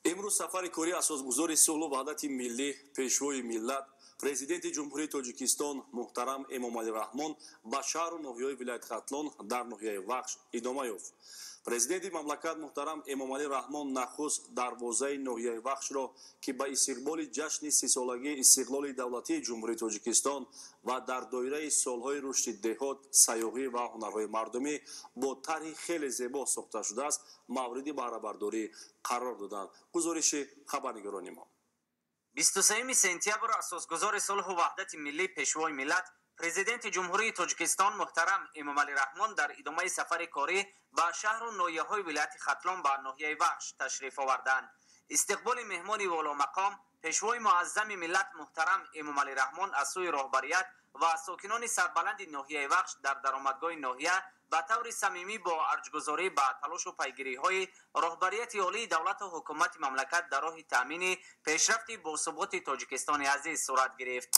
امروز سفر کاری اساسگذار صلح و وحدت ملی پیشوای ملت президент ҷумҳурии тоҷикистон муҳтарам эмомалӣ раҳмон ба шаҳру ноҳияҳои вилояти хатлон дар ноҳияи вахш идома ёфт. президенти мамлакат муҳтарам эмомалӣ раҳмон нахуст дарвозаи ноҳияи вахшро ки ба истиқболи ҷашни сисолагии истиқлоли давлатии ҷумҳурии тоҷикистон ва дар доираи солҳои рушди деҳот, сайёҳӣ ва ҳунарҳои мардумӣ бо тарҳи хеле зебо сохта шудааст, мавриди баҳрабардорӣ қарор доданд. гузориши хабарнигорони мо. 23 сентябр асосгузори сулҳу ваҳдати миллӣ пешвои миллат президенти ҷумҳурии тоҷикистон муҳтарам эмомалӣ раҳмон дар идомаи сафари корӣ ба шаҳру ноҳияҳои вилояти хатлон ба ноҳияи вахш ташриф оварданд. истиқболи меҳмони воломақом пешвои муаззами миллат муҳтарам эмомалӣ раҳмон аз сӯи роҳбарият ва сокинони сарбаланди ноҳияи вахш дар даромадгоҳи ноҳия ба таври самимӣ бо арҷгузорӣ ба талошу пайгириҳои роҳбарияти олии давлату ҳукумати мамлакат дар роҳи таъмини пешрафти босуботи тоҷикистони азиз сурат гирифт.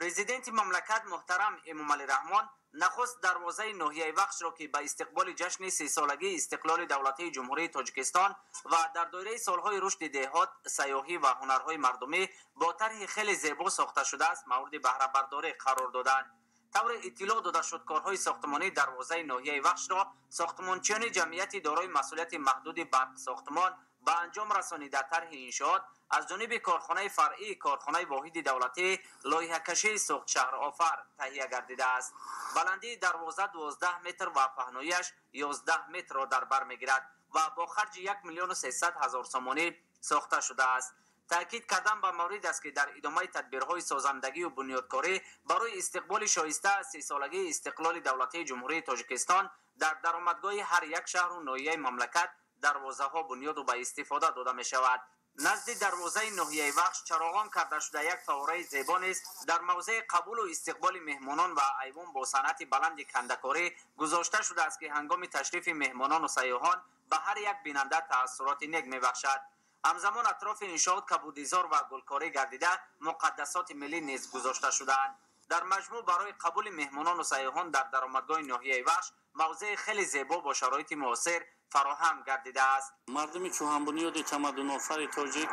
президенти мамлакат муҳтарам эмомалӣ раҳмон нахуст дарвозаи ноҳияи вахшро ки ба истиқболи ҷашни сисолагии истиқлоли давлатии ҷумҳурии тоҷикистон ва дар доираи солҳои рушди деҳот, сайёҳӣ ва ҳунарҳои мардумӣ бо тарҳи хеле зебо сохта шудааст, мавриди баҳрабардорӣ қарор доданд. тавре иттилоъ дода шуд, корҳои сохтмонии дарвозаи ноҳияи вахшро сохтмончиёни ҷамъияти дорои масъулияти маҳдуди барқсохтмон ба анҷом расонида тарҳи иншоот аз ҷониби корхонаи фаръии корхонаи воҳиди давлатӣ лоиҳакашии сухтшаҳрофар таҳия гардидааст. баландии дарвоза 12 метр ва паҳноияш 11 метрро дар бар мегирад ва бо харҷи 1 млн 300 000 сомонӣ сохта шудааст. таъкид кардан ба маврид аст ки дар идомаи тадбирҳои созандагию бунёдкорӣ барои истиқболи шоиста аз сисолагии истиқлоли давлатии ҷумҳурии тоҷикистон дар даромадгоҳи ҳар як шаҳру ноҳияи мамлакат дарвозаҳо бунёду ба истифода дода мешавад. назди дарвозаи ноҳияи вахш чароғон карда шуда як фаввораи зебо низ дар мавзеи қабулу истиқболи меҳмонон ва айвон бо санъати баланди кандакорӣ гузошта шудааст ки ҳангоми ташрифи меҳмонону сайёҳон ба ҳар як бинанда таассуроти нек мебахшад. ҳамзамон атрофи иншоот кабудизор ва гулкорӣ гардида муқаддасоти миллӣ низ гузошта шудаанд. дар маҷмӯъ барои қабули меҳмонону сайёҳон дар даромадгоҳи ноҳияи вахш мавзеи хеле зебо бо шароити муосир фароҳам гардидааст. мардуми чӯҳанбунёди тамаддунофари тоҷик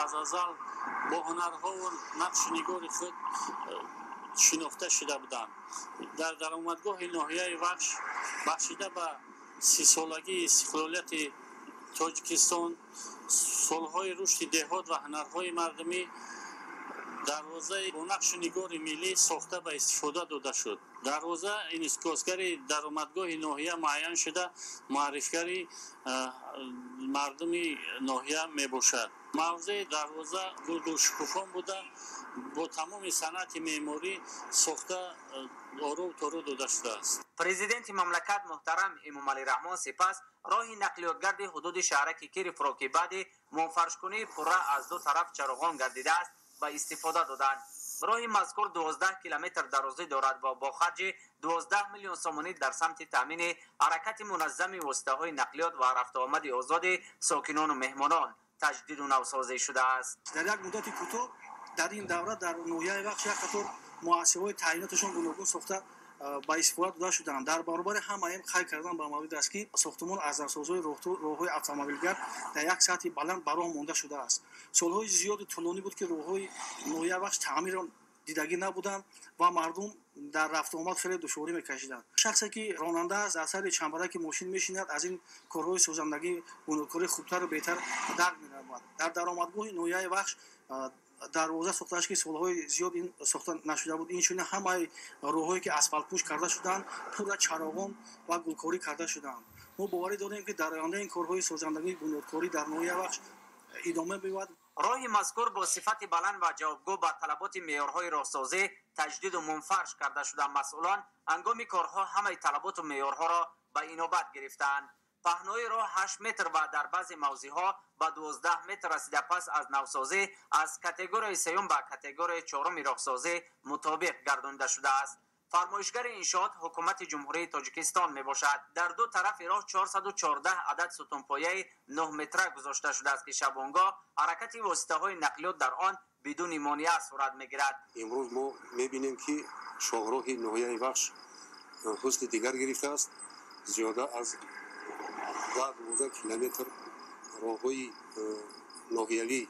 аз азал бо ҳунарҳову нақшу нигори худ шинохта шуда буданд. дар даромадгоҳи ноҳияи вахш бахшида ба сисолагии истиқлолияти тоҷикистон, солҳои рушди деҳот ва ҳунарҳои мардумӣ дарвозаи бо нақшу нигори миллӣ сохта ба истифода дода шуд. дарвоза инъикосгари даромадгоҳи ноҳия муайян шуда муаррифгари мардуми ноҳия мебошад. мавзеи дарвоза гулшукуфон буда бо тамоми санъати меъморӣ сохта ору тору дода шудааст. президенти мамлакат муҳтарам эмомалӣ раҳмон сипас роҳи нақлиётгарди ҳудуди шаҳраки кирифро ки баъди монфаршкунии пурра аз ду тараф чароғон гардидааст ба истифода доданд. роҳи мазкур 12 километр дарозӣ дорад ва бо харҷи 12 млн сомонӣ дар самти таъмини ҳаракати муназзами воситаҳои нақлиёт ва рафтуомади озоди сокинону меҳмонон таҷдиду навсозӣ шудааст. дар як муддати кӯтоҳ дар ин давра дар ноҳияи вахш як қатор муассисаҳои таъйиноташон гуногун сохта ба истифода дода шуданд. дар баробари ҳамаим хай кардан ба маврид аст ки сохтмон аз асосҳои роҳҳои автомобилгар дар як сатҳи баланд ба роҳ монда шудааст. солҳои зиёди тӯлонӣ буд ки роҳҳои ноҳияи вахш таъмирро дидагӣ набуданд ва мардум дар рафтуомад хеле душворӣ мекашиданд. шахсе ки ронанда аст дар сари чамбараки мошин мешинад, аз ин корҳои созандагӣ бунёдкорӣ хубтару беҳтар дарк менамояд. дар даромадгоҳи ноҳияи вахш дарвоза сохтааст ки солҳои зиёд ин сохта нашуда буд. инчунин ҳамаи роҳҳое ки асфалтпӯш карда шуданд пурра чароғон ва гулкорӣ карда шуданд. мо боварӣ дорем ки дар оянда ин корҳои созандагии бунёдкорӣ дар ноҳияи вахш идома меёбад. роҳи мазкур бо сифати баланд ва ҷавобгӯ ба талаботи меъёрҳои роҳсозӣ таҷдиду мунфарш карда шуда масъулон ҳангоми корҳо ҳамаи талаботу меъёрҳоро ба инобат гирифтанд. پهنای راه 8 متر و در بعضی موضع‌ها به 12 متر رسیده. پس از نوسازی از کاتگوری سوم به کاتگوری چهارم راهسازی مطابق گردانده شده است. فرمایشگر انشاءات حکومت جمهوری تاجیکستان می باشد. در دو طرف راه 414 عدد ستونپایه 9 متره گذاشته شده است که شبانگاه حرکت واسطه‌های نقلیات در آن بدون مانع صورت می‌گیرد. امروز ما می‌بینیم که شاهراه ناحیه بخش حسن دیگر گرفته است. زیاده از 12 کیلومتر راه‌های ناحیوی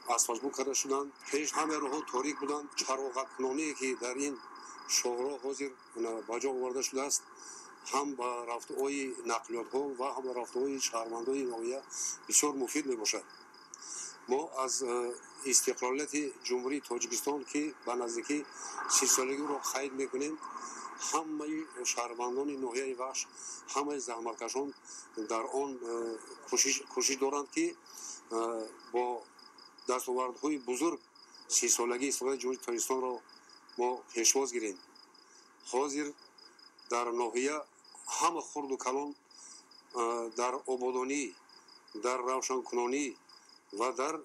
اسفالت کرده شدند. پیش همه راه‌ها تاریک بودند. چراغ‌کنانی که در این شاهراه حاضر به جا آورده شده است، هم به رفته‌های نقلیات‌ها و هم به رفته‌های شهروندان ناحیه بسیار مفید میباشد. ما از استقلالیت جمهوری تاجیکستان که به نزدیکی 30 سالگی را قید میکنیم، همه شهروندان ناحیه بخش، همه زحمتکشان در آن کوشش دارند که با دستاوردهای بزرگ 30 سالگی استقلال جمهوری تاجیکستان را ما پیشواز گیریم. حاضر در ناحیه همه خرد و کلان در آبادانی، در روشنکنانی و در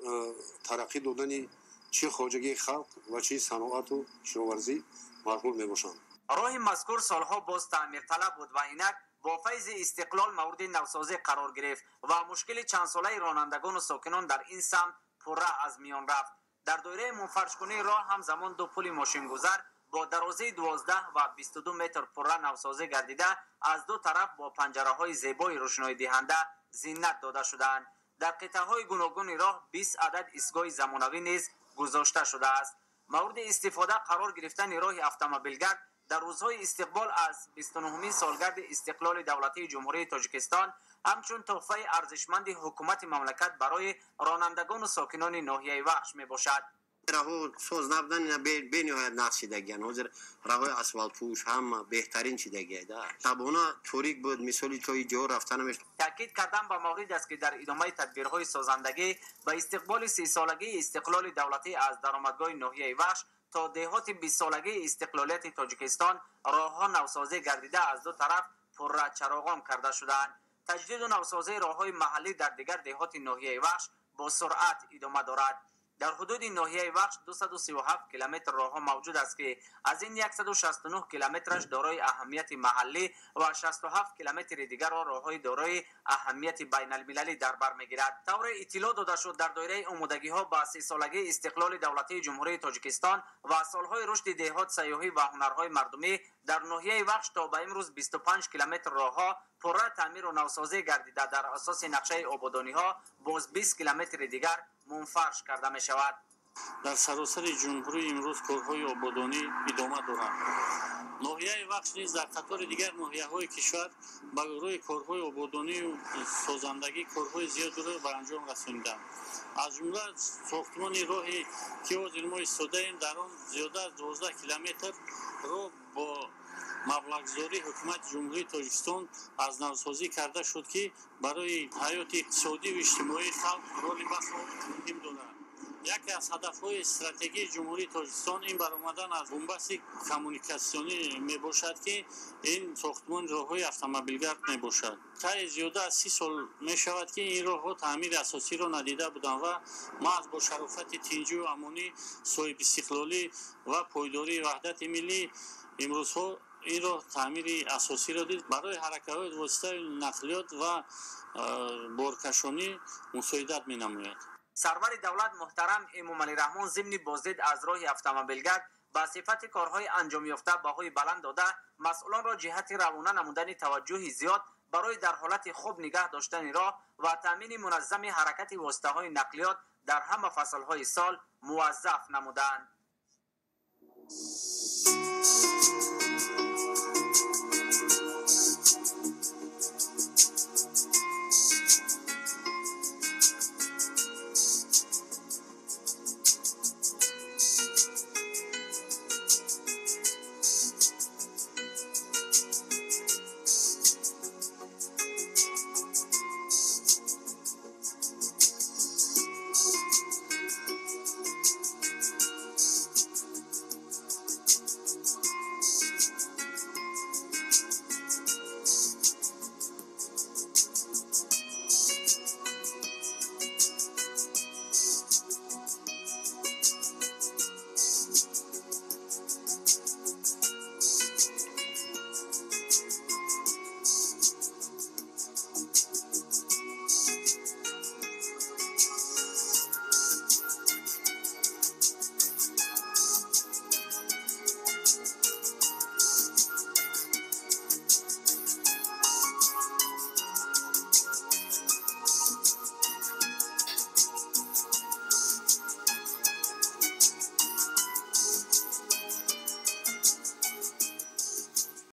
ترقی دادن چه خواجگی خلق و چه صنعت و کشاورزی مشغول میباشند. راه مذکور سالها باز تعمیر طلب بود و اینک با فیض استقلال مورد نوسازی قرار گرفت و مشکل چند ساله رانندگان و ساکنان در این سمت پره از میان رفت. در دایره منفرش‌کنی راه همزمان دو پل ماشین گذر با درازه 12 و 22 متر پره نوسازی گردیده از دو طرف با پنجره‌های زیبای روشنایی دهنده زینت داده شدند. در قطعه‌های گوناگون راه 20 عدد ایستگاه زمانوی نیز گذاشته شده است. مورد استفاده قرار گرفتن راه اتومبیلگرد در روزهای استقبال از 29مین سالگرد استقلال دولتی جمهوری تاجیکستان همچون تحفه ارزشمند حکومت مملکت برای رانندگان و ساکنان ناحیه وخش می باشد. راهو سوز نبودن به نهایت نقص شدگی حاضر راهو اسفالت پوش هم بهترین شدگی ده شبانه توریک بود مثالی توی جو رفتنش. تاکید کردم با مورد است که در ادامه تدبیرهای سازندگی به استقبال 30 سالگی استقلال دولتی از درآمدگاه ناحیه وخش تا دهات 20 سالگی استقلالیت تاجیکستان راهها نوسازی گردیده از دو طرف پر چراغان کرده شدند. تجدید و نوسازی راههای محلی در دیگر دهات ناحیه وخش با سرعت ادامه دارد. در حدود ناحیه وخش 237 کیلومتر راهها موجود است که از این 169 کیلومترش دارای اهمیت محلی و 67 کیلومتر دیگر راههای دارای اهمیت بین المللی در بر میگیرد. طور اطلاع داده شد در دایره آمادگی ها با 30 سالگی استقلال دولتی جمهوری تاجیکستان و سالهای رشد دهات سیاحی و هنرهای مردمی در ناحیه وخش تا به امروز 25 کیلومتر راهها پره تعمیر و نوسازی گردیده در اساس نقشه آبادانی ها باز 20 کیلومتر دیگر منفرش کرده می شود. در سراسر جمهوری امروز کارهای آبادانی ادامه دارند. ناحیه وخش نیز در قطار دیگر ناحیه‌های کشور با روی کارهای آبادانی و سازندگی کارهای زیاد را به انجام رساندند. از جمله ساختمان راهی که حاضر ما ایستاده‌ایم در آن زیاده از 12 کیلومتر راه با مبلغ‌زاری حکومت جمهوری تاجیکستان از نوسازی کرده شد که برای حیات اقتصادی و اجتماعی خلق رول بسیار مهم دارد. یکی از هدف‌های استراتژی جمهوری تاجیکستان این برآمدن از بنبست کمونیکاسیونی میباشد که این ساختمان راه‌های اتومبیلگرد میباشد. تا زیاده از 30 سال میشود که این راه‌ها تعمیر اساسی را ندیده بودند و محض با شرافت تنجی و امانی صاحب استقلالی و پایداری وحدت ملی امروزها این راه تعمیر اساسی را دید. برای حرکات واسطه نقلیات و بارکشانی مساعدت می‌نماید. سرور دولت محترم امامعلی رحمان ضمن بازدید از راه اتومبیلگرد با صفت کارهای انجام یافته بهای بلند داده مسئولان را جهت روانه نمودن توجه زیاد برای در حالت خوب نگه داشتن راه و تامین منظم حرکت واسطه‌های نقلیات در همه فصل‌های سال موظف نمودند.